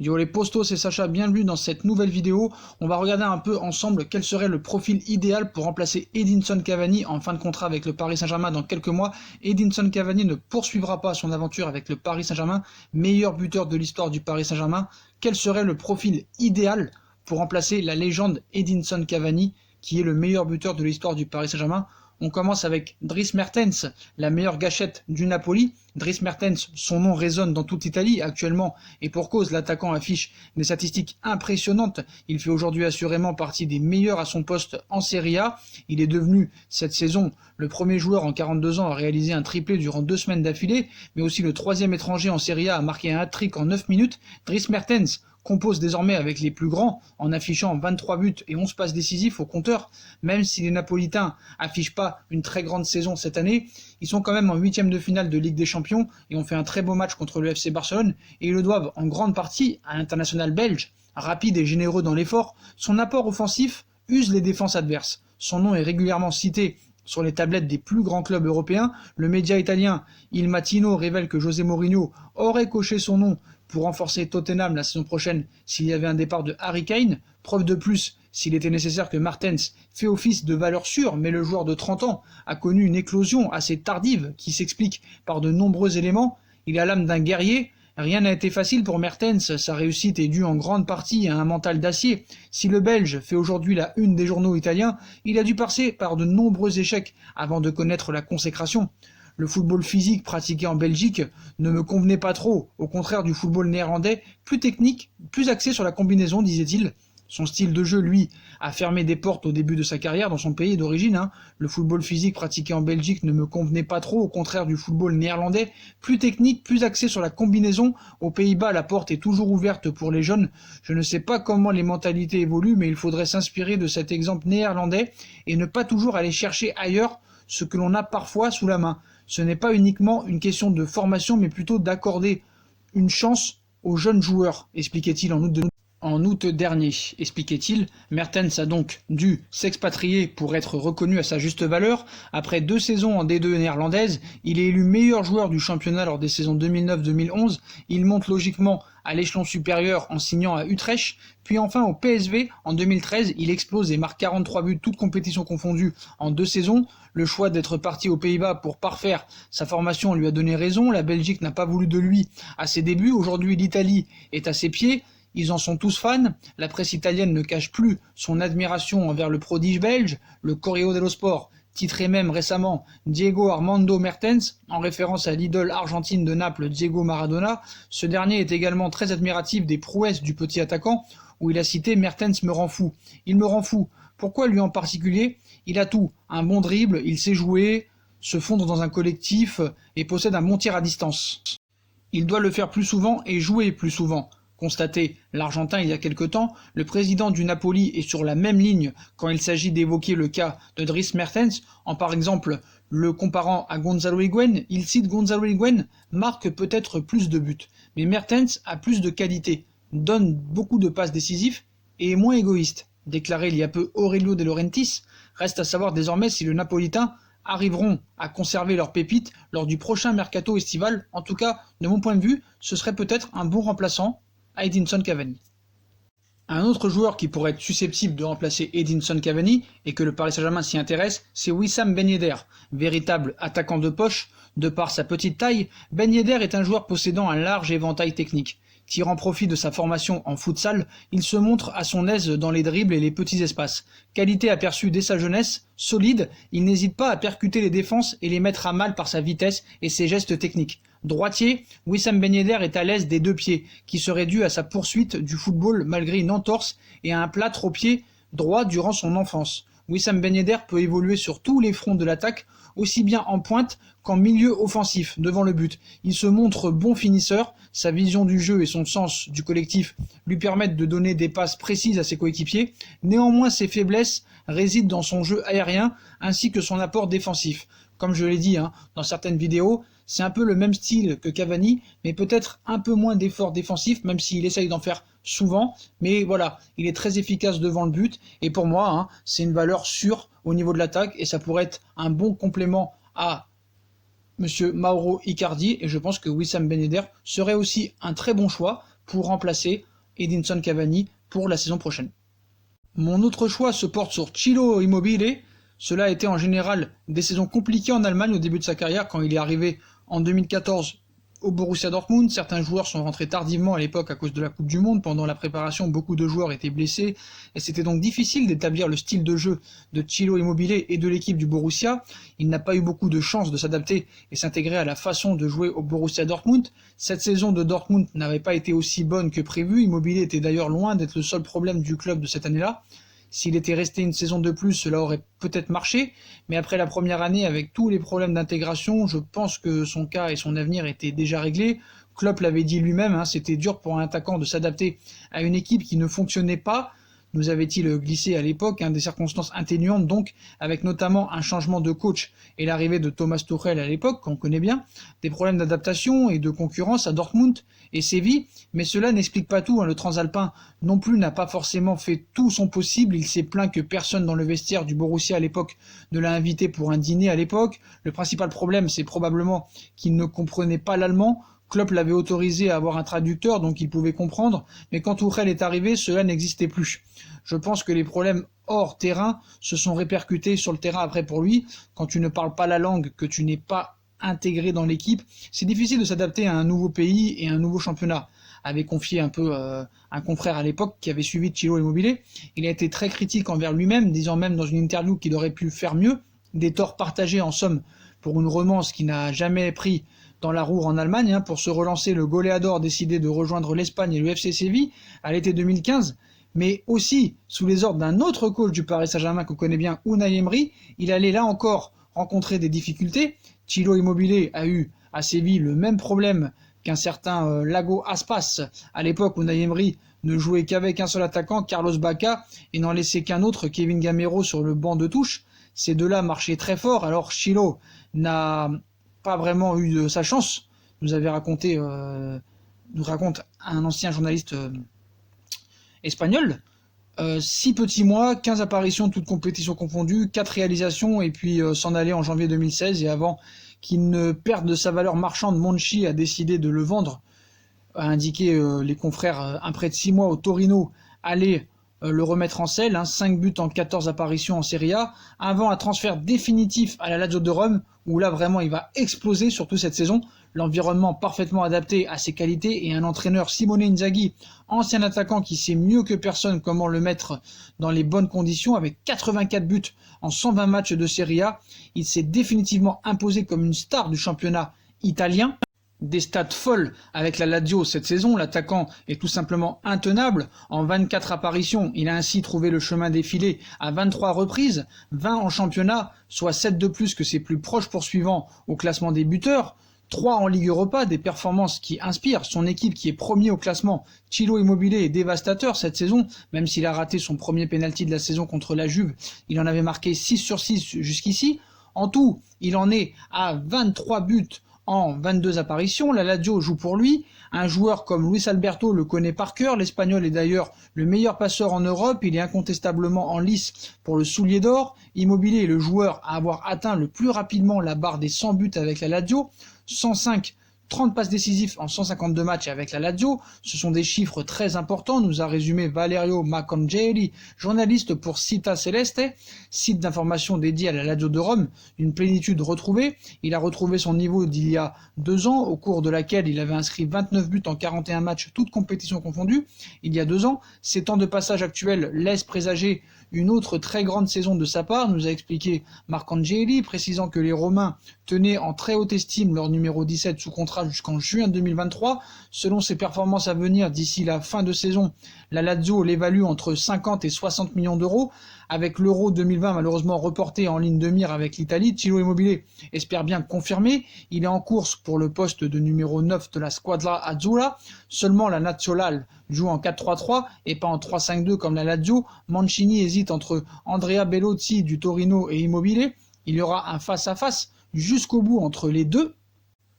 Yo les postos, c'est Sacha, bienvenue dans cette nouvelle vidéo. On va regarder un peu ensemble quel serait le profil idéal pour remplacer Edinson Cavani en fin de contrat avec le Paris Saint-Germain dans quelques mois. Edinson Cavani ne poursuivra pas son aventure avec le Paris Saint-Germain, meilleur buteur de l'histoire du Paris Saint-Germain. Quel serait le profil idéal pour remplacer la légende Edinson Cavani, qui est le meilleur buteur de l'histoire du Paris Saint-Germain? On commence avec Dries Mertens, la meilleure gâchette du Napoli. Dries Mertens, son nom résonne dans toute l'Italie actuellement, et pour cause, l'attaquant affiche des statistiques impressionnantes. Il fait aujourd'hui assurément partie des meilleurs à son poste en Serie A. Il est devenu, cette saison, le premier joueur en 42 ans à réaliser un triplé durant 2 semaines d'affilée, mais aussi le 3e étranger en Serie A à marquer un hat-trick en 9 minutes. Dries Mertens compose désormais avec les plus grands en affichant 23 buts et 11 passes décisifs au compteur. Même si les Napolitains affichent pas une très grande saison cette année, ils sont quand même en 8e de finale de Ligue des Champions et ont fait un très beau match contre le FC Barcelone, et ils le doivent en grande partie à l'international belge. Rapide et généreux dans l'effort, son apport offensif use les défenses adverses. Son nom est régulièrement cité sur les tablettes des plus grands clubs européens. Le média italien Il Mattino révèle que José Mourinho aurait coché son nom pour renforcer Tottenham la saison prochaine s'il y avait un départ de Harry Kane. Preuve de plus, s'il était nécessaire, que Mertens fait office de valeur sûre, mais le joueur de 30 ans a connu une éclosion assez tardive qui s'explique par de nombreux éléments. Il a l'âme d'un guerrier. Rien n'a été facile pour Mertens, sa réussite est due en grande partie à un mental d'acier. Si le Belge fait aujourd'hui la une des journaux italiens, il a dû passer par de nombreux échecs avant de connaître la consécration. Le football physique pratiqué en Belgique ne me convenait pas trop, au contraire du football néerlandais, plus technique, plus axé sur la combinaison, disait-il. Son style de jeu, lui, a fermé des portes au début de sa carrière dans son pays d'origine. Le football physique pratiqué en Belgique ne me convenait pas trop, au contraire du football néerlandais, plus technique, plus axé sur la combinaison. Aux Pays-Bas, la porte est toujours ouverte pour les jeunes. Je ne sais pas comment les mentalités évoluent, mais il faudrait s'inspirer de cet exemple néerlandais et ne pas toujours aller chercher ailleurs ce que l'on a parfois sous la main. Ce n'est pas uniquement une question de formation, mais plutôt d'accorder une chance aux jeunes joueurs, expliquait-il en août dernier, expliquait-il. Mertens a donc dû s'expatrier pour être reconnu à sa juste valeur. Après 2 saisons en D2 néerlandaise, il est élu meilleur joueur du championnat lors des saisons 2009-2011. Il monte logiquement à l'échelon supérieur en signant à Utrecht, puis enfin au PSV en 2013, il explose et marque 43 buts, toutes compétitions confondues, en 2 saisons. Le choix d'être parti aux Pays-Bas pour parfaire sa formation lui a donné raison. La Belgique n'a pas voulu de lui à ses débuts. Aujourd'hui, l'Italie est à ses pieds. Ils en sont tous fans. La presse italienne ne cache plus son admiration envers le prodige belge. Le Corriere dello Sport titrait même récemment Diego Armando Mertens, en référence à l'idole argentine de Naples, Diego Maradona. Ce dernier est également très admiratif des prouesses du petit attaquant, où il a cité « Mertens me rend fou ». Il me rend fou. Pourquoi lui en particulier? Il a tout. Un bon dribble, il sait jouer, se fondre dans un collectif et possède un bon tir à distance. Il doit le faire plus souvent et jouer plus souvent. Constatait l'Argentin il y a quelque temps, le président du Napoli est sur la même ligne quand il s'agit d'évoquer le cas de Dries Mertens, en par exemple le comparant à Gonzalo Higuaín. Il cite Gonzalo Higuaín marque peut-être plus de buts, mais Mertens a plus de qualité, donne beaucoup de passes décisives et est moins égoïste, déclarait il y a peu Aurelio De Laurentiis. Reste à savoir désormais si les Napolitains arriveront à conserver leurs pépites lors du prochain mercato estival. En tout cas, de mon point de vue, ce serait peut-être un bon remplaçant à Edinson Cavani. Un autre joueur qui pourrait être susceptible de remplacer Edinson Cavani et que le Paris Saint-Germain s'y intéresse, c'est Wissam Ben Yedder, véritable attaquant de poche. De par sa petite taille, Ben Yedder est un joueur possédant un large éventail technique. Tirant profit de sa formation en futsal, il se montre à son aise dans les dribbles et les petits espaces. Qualité aperçue dès sa jeunesse, solide, il n'hésite pas à percuter les défenses et les mettre à mal par sa vitesse et ses gestes techniques. Droitier, Wissam Ben Yedder est à l'aise des 2 pieds, qui serait dû à sa poursuite du football malgré une entorse et à un plâtre au pied droit durant son enfance. Wissam Ben Yedder peut évoluer sur tous les fronts de l'attaque, aussi bien en pointe qu'en milieu offensif, devant le but. Il se montre bon finisseur, sa vision du jeu et son sens du collectif lui permettent de donner des passes précises à ses coéquipiers. Néanmoins, ses faiblesses résident dans son jeu aérien ainsi que son apport défensif. Comme je l'ai dit dans certaines vidéos, c'est un peu le même style que Cavani, mais peut-être un peu moins d'efforts défensifs, même s'il essaye d'en faire souvent. Mais voilà, il est très efficace devant le but, et pour moi, c'est une valeur sûre au niveau de l'attaque, et ça pourrait être un bon complément à Monsieur Mauro Icardi, et je pense que Wissam Ben Yedder serait aussi un très bon choix pour remplacer Edinson Cavani pour la saison prochaine. Mon autre choix se porte sur Ciro Immobile. Cela a été en général des saisons compliquées en Allemagne au début de sa carrière quand il est arrivé en 2014 au Borussia Dortmund. Certains joueurs sont rentrés tardivement à l'époque à cause de la Coupe du Monde. Pendant la préparation, beaucoup de joueurs étaient blessés et c'était donc difficile d'établir le style de jeu de Ciro Immobile et de l'équipe du Borussia. Il n'a pas eu beaucoup de chance de s'adapter et s'intégrer à la façon de jouer au Borussia Dortmund. Cette saison de Dortmund n'avait pas été aussi bonne que prévu. Immobile était d'ailleurs loin d'être le seul problème du club de cette année-là. S'il était resté une saison de plus, cela aurait peut-être marché, mais après la première année, avec tous les problèmes d'intégration, je pense que son cas et son avenir étaient déjà réglés. Klopp l'avait dit lui-même, c'était dur pour un attaquant de s'adapter à une équipe qui ne fonctionnait pas, nous avait-il glissé à l'époque, des circonstances atténuantes donc, avec notamment un changement de coach et l'arrivée de Thomas Tuchel à l'époque, qu'on connaît bien, des problèmes d'adaptation et de concurrence à Dortmund et Séville, mais cela n'explique pas tout, le Transalpin non plus n'a pas forcément fait tout son possible, il s'est plaint que personne dans le vestiaire du Borussia à l'époque ne l'a invité pour un dîner à l'époque, le principal problème c'est probablement qu'il ne comprenait pas l'allemand. Klopp l'avait autorisé à avoir un traducteur, donc il pouvait comprendre, mais quand Tuchel est arrivé, cela n'existait plus. Je pense que les problèmes hors terrain se sont répercutés sur le terrain après pour lui. Quand tu ne parles pas la langue, que tu n'es pas intégré dans l'équipe, c'est difficile de s'adapter à un nouveau pays et un nouveau championnat. Avait confié un peu un confrère à l'époque qui avait suivi Ciro Immobile. Il a été très critique envers lui-même, disant même dans une interview qu'il aurait pu faire mieux, des torts partagés en somme pour une romance qui n'a jamais pris dans la roue en Allemagne. Pour se relancer, le goléador a décidé de rejoindre l'Espagne et le FC Séville à l'été 2015, mais aussi sous les ordres d'un autre coach du Paris Saint-Germain qu'on connaît bien, Unai Emery. Il allait là encore rencontrer des difficultés. Ciro Immobile a eu à Séville le même problème qu'un certain Lago Aspas. À l'époque, Unai Emery ne jouait qu'avec un seul attaquant, Carlos Bacca, et n'en laissait qu'un autre, Kevin Gamero, sur le banc de touche. Ces deux-là marchaient très fort, alors Ciro n'a pas vraiment eu de sa chance, nous raconte un ancien journaliste espagnol. 6 petits mois, 15 apparitions, toutes compétitions confondues, 4 réalisations, et puis s'en aller en janvier 2016, et avant qu'il ne perde de sa valeur marchande, Monchi a décidé de le vendre, a indiqué les confrères, un prêt de 6 mois au Torino allait le remettre en selle, 5 buts en 14 apparitions en Serie A, avant un transfert définitif à la Lazio de Rome, où là vraiment il va exploser, surtout cette saison. L'environnement parfaitement adapté à ses qualités et un entraîneur, Simone Inzaghi, ancien attaquant qui sait mieux que personne comment le mettre dans les bonnes conditions, avec 84 buts en 120 matchs de Serie A. Il s'est définitivement imposé comme une star du championnat italien. Des stats folles avec la Lazio cette saison, l'attaquant est tout simplement intenable. En 24 apparitions, il a ainsi trouvé le chemin défilé à 23 reprises, 20 en championnat, soit 7 de plus que ses plus proches poursuivants au classement des buteurs, 3 en Ligue Europa, des performances qui inspirent son équipe qui est premier au classement. Ciro Immobile est dévastateur cette saison, même s'il a raté son premier pénalty de la saison contre la Juve, il en avait marqué 6 sur 6 jusqu'ici. En tout, il en est à 23 buts en 22 apparitions, la Lazio joue pour lui. Un joueur comme Luis Alberto le connaît par cœur, l'Espagnol est d'ailleurs le meilleur passeur en Europe, il est incontestablement en lice pour le soulier d'or. Immobile est le joueur à avoir atteint le plus rapidement la barre des 100 buts avec la Lazio, 105 30 passes décisives en 152 matchs avec la Lazio, ce sont des chiffres très importants, nous a résumé Valerio Macangeli, journaliste pour Città Celeste, site d'information dédié à la Lazio de Rome, une plénitude retrouvée. Il a retrouvé son niveau d'il y a 2 ans, au cours de laquelle il avait inscrit 29 buts en 41 matchs, toutes compétitions confondues, il y a 2 ans. Ses temps de passage actuels laissent présager une autre très grande saison de sa part, nous a expliqué Marcangeli, précisant que les Romains tenaient en très haute estime leur numéro 17 sous contrat jusqu'en juin 2023. Selon ses performances à venir d'ici la fin de saison, la Lazio l'évalue entre 50 et 60 millions d'euros. Avec l'Euro 2020 malheureusement reporté en ligne de mire avec l'Italie, Ciro Immobile espère bien confirmer. Il est en course pour le poste de numéro 9 de la Squadra Azzurra. Seulement la Nazionale joue en 4-3-3 et pas en 3-5-2 comme la Lazio. Mancini hésite entre Andrea Bellotti du Torino et Immobile. Il y aura un face-à-face jusqu'au bout entre les deux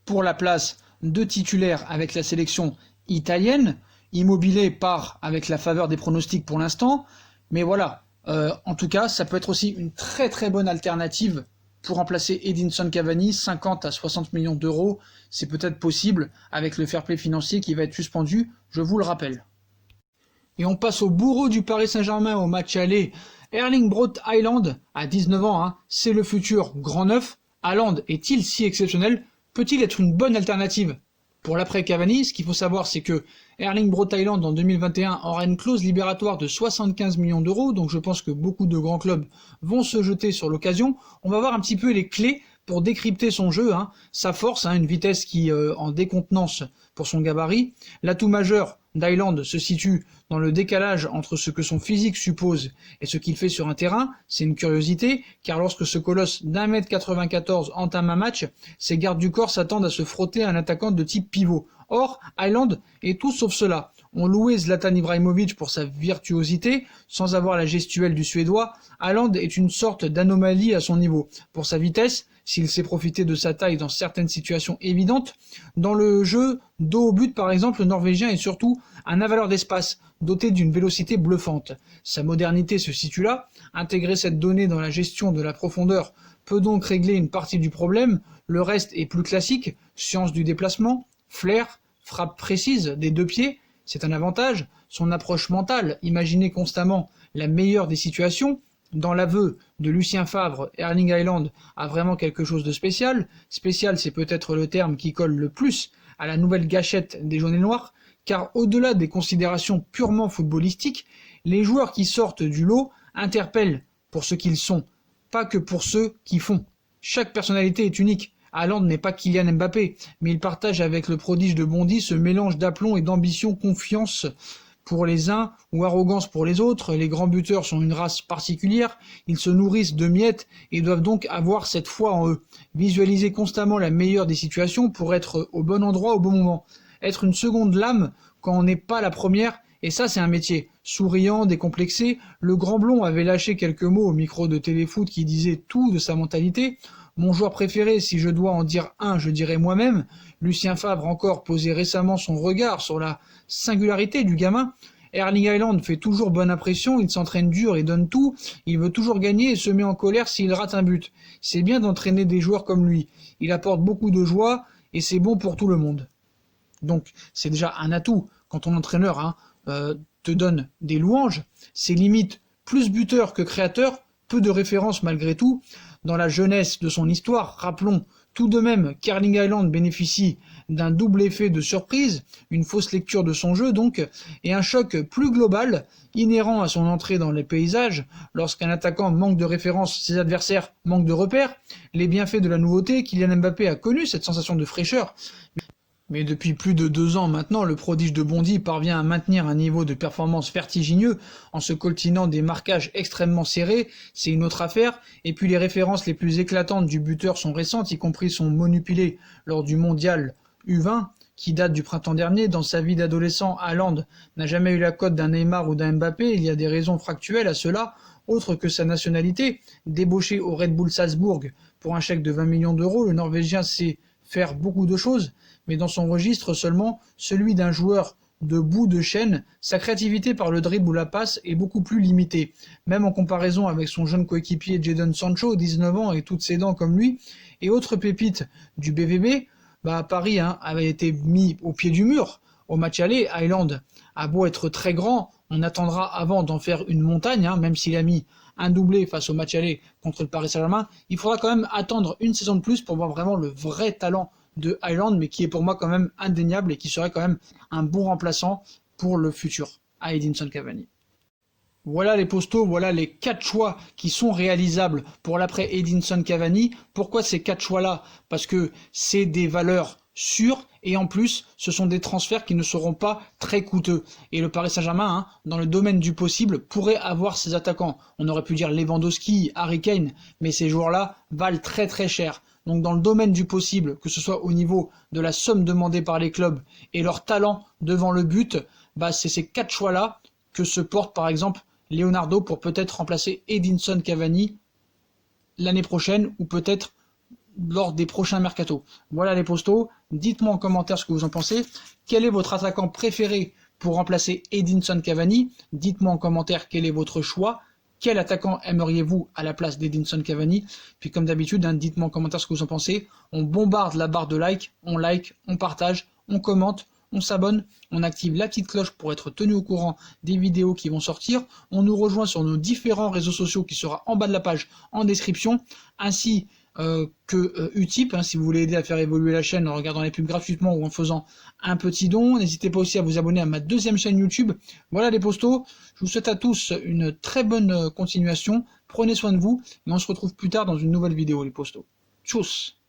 pour la place de titulaire avec la sélection italienne. Immobile part avec la faveur des pronostics pour l'instant, mais voilà. En tout cas, ça peut être aussi une très très bonne alternative pour remplacer Edinson Cavani, 50 à 60 millions d'euros, c'est peut-être possible avec le fair play financier qui va être suspendu, je vous le rappelle. Et on passe au bourreau du Paris Saint-Germain au match aller. Erling Braut Haaland, à 19 ans, c'est le futur grand neuf. Haaland est-il si exceptionnel? Peut-il être une bonne alternative pour l'après Cavani? Ce qu'il faut savoir, c'est que Erling Braut Haaland en 2021 aura une clause libératoire de 75 millions d'euros, donc je pense que beaucoup de grands clubs vont se jeter sur l'occasion. On va voir un petit peu les clés pour décrypter son jeu, sa force, une vitesse qui en décontenance pour son gabarit. L'atout majeur d'Haaland se situe dans le décalage entre ce que son physique suppose et ce qu'il fait sur un terrain. C'est une curiosité, car lorsque ce colosse d'1m94 entame un match, ses gardes du corps s'attendent à se frotter à un attaquant de type pivot. Or, Haaland est tout sauf cela. On louait Zlatan Ibrahimovic pour sa virtuosité, sans avoir la gestuelle du Suédois. Haaland est une sorte d'anomalie à son niveau. Pour sa vitesse, s'il sait profiter de sa taille dans certaines situations évidentes, dans le jeu dos au but par exemple, le Norvégien est surtout un avaleur d'espace, doté d'une vélocité bluffante. Sa modernité se situe là. Intégrer cette donnée dans la gestion de la profondeur peut donc régler une partie du problème. Le reste est plus classique, science du déplacement, flair, frappe précise des deux pieds. C'est un avantage. Son approche mentale, imaginer constamment la meilleure des situations. Dans l'aveu de Lucien Favre, Erling Haaland a vraiment quelque chose de spécial. Spécial, c'est peut-être le terme qui colle le plus à la nouvelle gâchette des jaunes et noirs, car au-delà des considérations purement footballistiques, les joueurs qui sortent du lot interpellent pour ce qu'ils sont, pas que pour ceux qui font. Chaque personnalité est unique. Haaland n'est pas Kylian Mbappé, mais il partage avec le prodige de Bondy ce mélange d'aplomb et d'ambition, confiance pour les uns ou arrogance pour les autres. Les grands buteurs sont une race particulière, ils se nourrissent de miettes et doivent donc avoir cette foi en eux. Visualiser constamment la meilleure des situations pour être au bon endroit au bon moment. Être une seconde lame quand on n'est pas la première, et ça c'est un métier. Souriant, décomplexé, le grand blond avait lâché quelques mots au micro de Téléfoot qui disait tout de sa mentalité. Mon joueur préféré, si je dois en dire un, je dirais moi-même. Lucien Favre encore posait récemment son regard sur la singularité du gamin. Erling Haaland fait toujours bonne impression, il s'entraîne dur et donne tout, il veut toujours gagner et se met en colère s'il rate un but. C'est bien d'entraîner des joueurs comme lui, il apporte beaucoup de joie et c'est bon pour tout le monde. Donc c'est déjà un atout quand ton entraîneur te donne des louanges, c'est limite plus buteur que créateur, peu de références malgré tout. Dans la jeunesse de son histoire, rappelons tout de même qu'Erling Haaland bénéficie d'un double effet de surprise, une fausse lecture de son jeu donc, et un choc plus global, inhérent à son entrée dans les paysages. Lorsqu'un attaquant manque de référence, ses adversaires manquent de repères. Les bienfaits de la nouveauté, Kylian Mbappé a connu cette sensation de fraîcheur. Mais depuis plus de 2 ans maintenant, le prodige de Bondy parvient à maintenir un niveau de performance vertigineux en se coltinant des marquages extrêmement serrés, c'est une autre affaire. Et puis les références les plus éclatantes du buteur sont récentes, y compris son monopulé lors du mondial U20, qui date du printemps dernier. Dans sa vie d'adolescent, Haaland n'a jamais eu la cote d'un Neymar ou d'un Mbappé, il y a des raisons factuelles à cela, autres que sa nationalité. Débauché au Red Bull Salzbourg pour un chèque de 20 millions d'euros, le Norvégien sait faire beaucoup de choses, mais dans son registre seulement celui d'un joueur de bout de chaîne, sa créativité par le dribble ou la passe est beaucoup plus limitée. Même en comparaison avec son jeune coéquipier Jadon Sancho, 19 ans et toutes ses dents comme lui, et autres pépites du BVB, Paris avait été mis au pied du mur. Au match aller, Haaland a beau être très grand, on attendra avant d'en faire une montagne, même s'il a mis un doublé face au match aller contre le Paris Saint-Germain, il faudra quand même attendre une saison de plus pour voir vraiment le vrai talent de Haaland, mais qui est pour moi quand même indéniable et qui serait quand même un bon remplaçant pour le futur à Edinson Cavani. Voilà les postaux, voilà les 4 choix qui sont réalisables pour l'après Edinson Cavani. Pourquoi ces 4 choix-là? Parce que c'est des valeurs sûres et en plus ce sont des transferts qui ne seront pas très coûteux. Et le Paris Saint-Germain, dans le domaine du possible, pourrait avoir ses attaquants. On aurait pu dire Lewandowski, Harry Kane, mais ces joueurs-là valent très très cher. Donc dans le domaine du possible, que ce soit au niveau de la somme demandée par les clubs et leur talent devant le but, c'est ces 4 choix-là que se porte par exemple Leonardo pour peut-être remplacer Edinson Cavani l'année prochaine ou peut-être lors des prochains mercatos. Voilà les postos, dites-moi en commentaire ce que vous en pensez. Quel est votre attaquant préféré pour remplacer Edinson Cavani? Dites-moi en commentaire quel est votre choix. Quel attaquant aimeriez-vous à la place d'Edinson Cavani? Puis comme d'habitude, hein, dites-moi en commentaire ce que vous en pensez. On bombarde la barre de like, on partage, on commente, on s'abonne, on active la petite cloche pour être tenu au courant des vidéos qui vont sortir. On nous rejoint sur nos différents réseaux sociaux qui sera en bas de la page en description, ainsi que Utip, hein, si vous voulez aider à faire évoluer la chaîne en regardant les pubs gratuitement ou en faisant un petit don. N'hésitez pas aussi à vous abonner à ma deuxième chaîne YouTube. Voilà les postos, je vous souhaite à tous une très bonne continuation, prenez soin de vous et on se retrouve plus tard dans une nouvelle vidéo les postos. Tchuss.